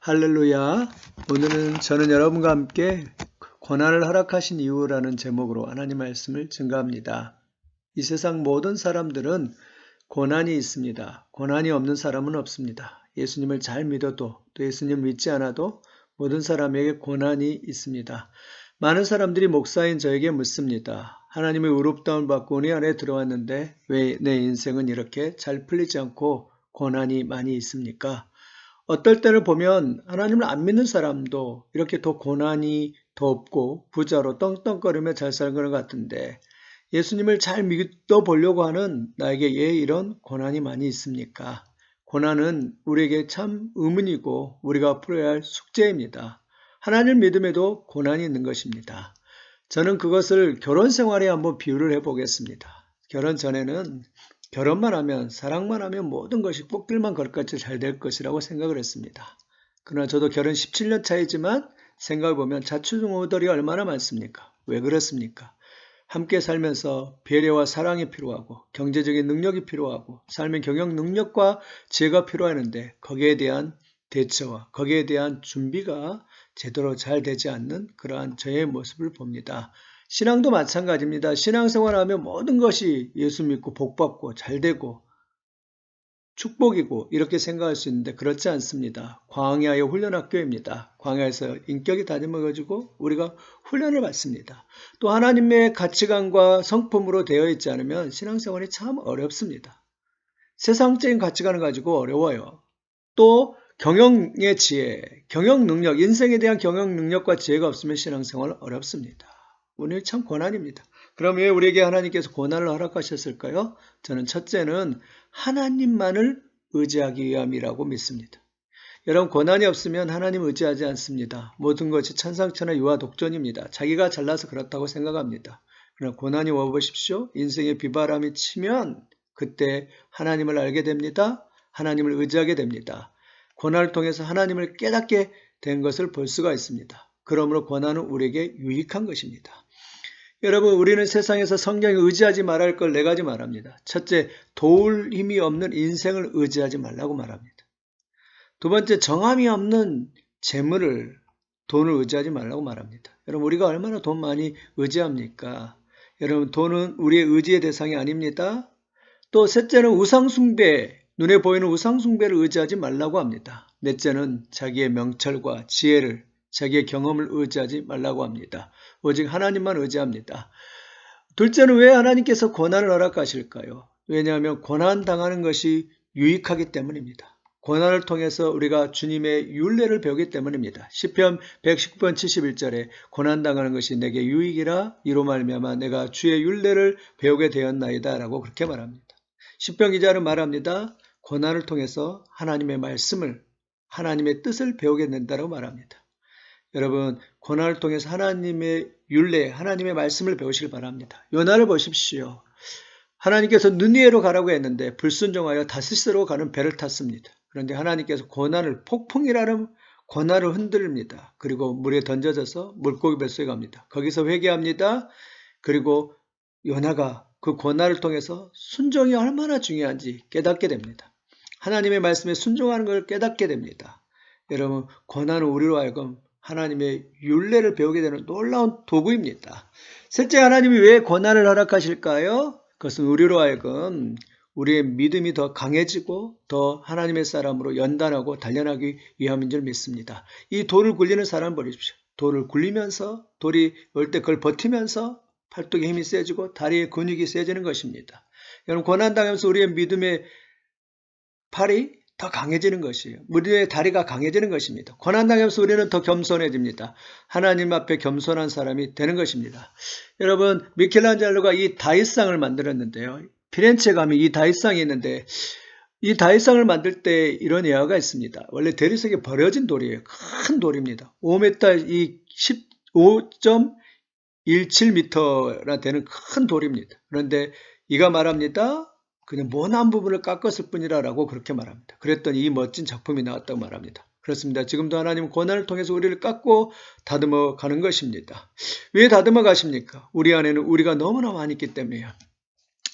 할렐루야. 오늘은 저는 여러분과 함께 고난을 허락하신 이유라는 제목으로 하나님 말씀을 증거합니다. 이 세상 모든 사람들은 고난이 있습니다. 고난이 없는 사람은 없습니다. 예수님을 잘 믿어도 또 예수님 믿지 않아도 모든 사람에게 고난이 있습니다. 많은 사람들이 목사인 저에게 묻습니다. 하나님의 의롭다움을 받고 은혜 안에 들어왔는데 왜 내 인생은 이렇게 잘 풀리지 않고 고난이 많이 있습니까? 어떨 때를 보면 하나님을 안 믿는 사람도 이렇게 더 고난이 더 없고 부자로 떵떵거리며 잘 사는 것 같은데 예수님을 잘 믿어보려고 하는 나에게 왜 이런 고난이 많이 있습니까? 고난은 우리에게 참 의문이고 우리가 풀어야 할 숙제입니다. 하나님을 믿음에도 고난이 있는 것입니다. 저는 그것을 결혼 생활에 한번 비유를 해보겠습니다. 결혼 전에는 결혼만 하면 사랑만 하면 모든 것이 꽃길만 걸같이 잘 될 것이라고 생각을 했습니다. 그러나 저도 결혼 17년 차이지만 생각해보면 자초우돌이 얼마나 많습니까? 왜 그렇습니까? 함께 살면서 배려와 사랑이 필요하고 경제적인 능력이 필요하고 삶의 경영 능력과 지혜가 필요하는데 거기에 대한 대처와 거기에 대한 준비가 제대로 잘 되지 않는 그러한 저의 모습을 봅니다. 신앙도 마찬가지입니다. 신앙생활하면 모든 것이 예수 믿고 복받고 잘되고 축복이고 이렇게 생각할 수 있는데 그렇지 않습니다. 광야의 훈련학교입니다. 광야에서 인격이 다듬어가지고 우리가 훈련을 받습니다. 또 하나님의 가치관과 성품으로 되어 있지 않으면 신앙생활이 참 어렵습니다. 세상적인 가치관을 가지고 어려워요. 또 경영의 지혜, 경영 능력, 인생에 대한 경영 능력과 지혜가 없으면 신앙생활 어렵습니다. 오늘 참 고난입니다. 그럼 왜 우리에게 하나님께서 고난을 허락하셨을까요? 저는 첫째는 하나님만을 의지하기 위함이라고 믿습니다. 여러분, 고난이 없으면 하나님 의지하지 않습니다. 모든 것이 천상천하 유아독존입니다. 자기가 잘나서 그렇다고 생각합니다. 그러나 고난이 와보십시오. 인생의 비바람이 치면 그때 하나님을 알게 됩니다. 하나님을 의지하게 됩니다. 고난을 통해서 하나님을 깨닫게 된 것을 볼 수가 있습니다. 그러므로 고난은 우리에게 유익한 것입니다. 여러분, 우리는 세상에서 성경에 의지하지 말할 걸 네 가지 말합니다. 첫째, 도울 힘이 없는 인생을 의지하지 말라고 말합니다. 두 번째, 정함이 없는 재물을, 돈을 의지하지 말라고 말합니다. 여러분, 우리가 얼마나 돈 많이 의지합니까? 여러분, 돈은 우리의 의지의 대상이 아닙니다. 또 셋째는 우상숭배, 눈에 보이는 우상숭배를 의지하지 말라고 합니다. 넷째는 자기의 명철과 지혜를, 자기의 경험을 의지하지 말라고 합니다. 오직 하나님만 의지합니다. 둘째는 왜 하나님께서 고난을 허락하실까요? 왜냐하면 고난 당하는 것이 유익하기 때문입니다. 고난을 통해서 우리가 주님의 율례를 배우기 때문입니다. 시편 119편 71절에 고난 당하는 것이 내게 유익이라 이로 말미암아 내가 주의 율례를 배우게 되었나이다 라고 그렇게 말합니다. 시편 기자는 말합니다. 고난을 통해서 하나님의 말씀을, 하나님의 뜻을 배우게 된다고 말합니다. 여러분, 고난을 통해서 하나님의 율례, 하나님의 말씀을 배우시길 바랍니다. 요나를 보십시오. 하나님께서 느니에로 가라고 했는데 불순종하여 다시스로 가는 배를 탔습니다. 그런데 하나님께서 고난을, 폭풍이라는 고난을 흔들립니다. 그리고 물에 던져져서 물고기 뱃속에 갑니다. 거기서 회개합니다. 그리고 요나가 그 고난을 통해서 순종이 얼마나 중요한지 깨닫게 됩니다. 하나님의 말씀에 순종하는 걸 깨닫게 됩니다. 여러분, 고난은 우리로 하여금 하나님의 율례를 배우게 되는 놀라운 도구입니다. 셋째, 하나님이 왜 고난을 허락하실까요? 그것은 우리로 하여금 우리의 믿음이 더 강해지고 더 하나님의 사람으로 연단하고 단련하기 위함인 줄 믿습니다. 이 돌을 굴리는 사람 보십시오. 돌을 굴리면서 돌이 올 때 그걸 버티면서 팔뚝에 힘이 세지고 다리의 근육이 세지는 것입니다. 여러분, 고난당하면서 우리의 믿음의 팔이 더 강해지는 것이에요. 우리의 다리가 강해지는 것입니다. 고난당하면서 우리는 더 겸손해집니다. 하나님 앞에 겸손한 사람이 되는 것입니다. 여러분, 미켈란젤로가 이 다윗상을 만들었는데요. 피렌체 가면 이 다윗상이 있는데 이 다윗상을 만들 때 이런 예화가 있습니다. 원래 대리석에 버려진 돌이에요. 큰 돌입니다. 5m, 이 15.17m나 되는 큰 돌입니다. 그런데 이가 말합니다. 그냥 모난 부분을 깎았을 뿐이라고 그렇게 말합니다. 그랬더니 이 멋진 작품이 나왔다고 말합니다. 그렇습니다. 지금도 하나님은 고난을 통해서 우리를 깎고 다듬어 가는 것입니다. 왜 다듬어 가십니까? 우리 안에는 우리가 너무나 많이 있기 때문에요.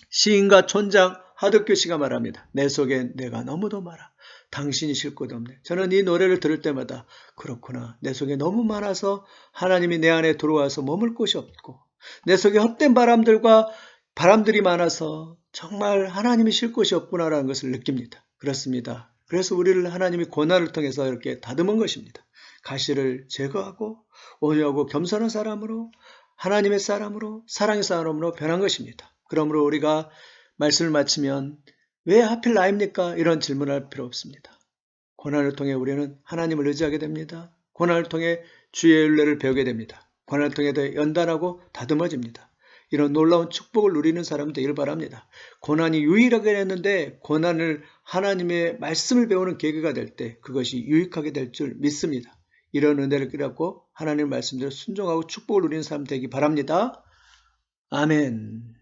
시인과 촌장 하덕규 씨가 말합니다. 내 속에 내가 너무도 많아. 당신이 쉴 곳 없네. 저는 이 노래를 들을 때마다 그렇구나. 내 속에 너무 많아서 하나님이 내 안에 들어와서 머물 곳이 없고 내 속에 헛된 바람들이 많아서 정말 하나님이 쉴 곳이 없구나라는 것을 느낍니다. 그렇습니다. 그래서 우리를 하나님이 고난을 통해서 이렇게 다듬은 것입니다. 가시를 제거하고 온유하고 겸손한 사람으로 하나님의 사람으로 사랑의 사람으로 변한 것입니다. 그러므로 우리가 말씀을 마치면 왜 하필 나입니까? 이런 질문할 필요 없습니다. 고난을 통해 우리는 하나님을 의지하게 됩니다. 고난을 통해 주의 윤례를 배우게 됩니다. 고난을 통해 더 연단하고 다듬어집니다. 이런 놀라운 축복을 누리는 사람 되기를 바랍니다. 고난이 유일하게 됐는데 고난을 하나님의 말씀을 배우는 계기가 될 때 그것이 유익하게 될 줄 믿습니다. 이런 은혜를 깨닫고 하나님의 말씀대로 순종하고 축복을 누리는 사람 되기 바랍니다. 아멘.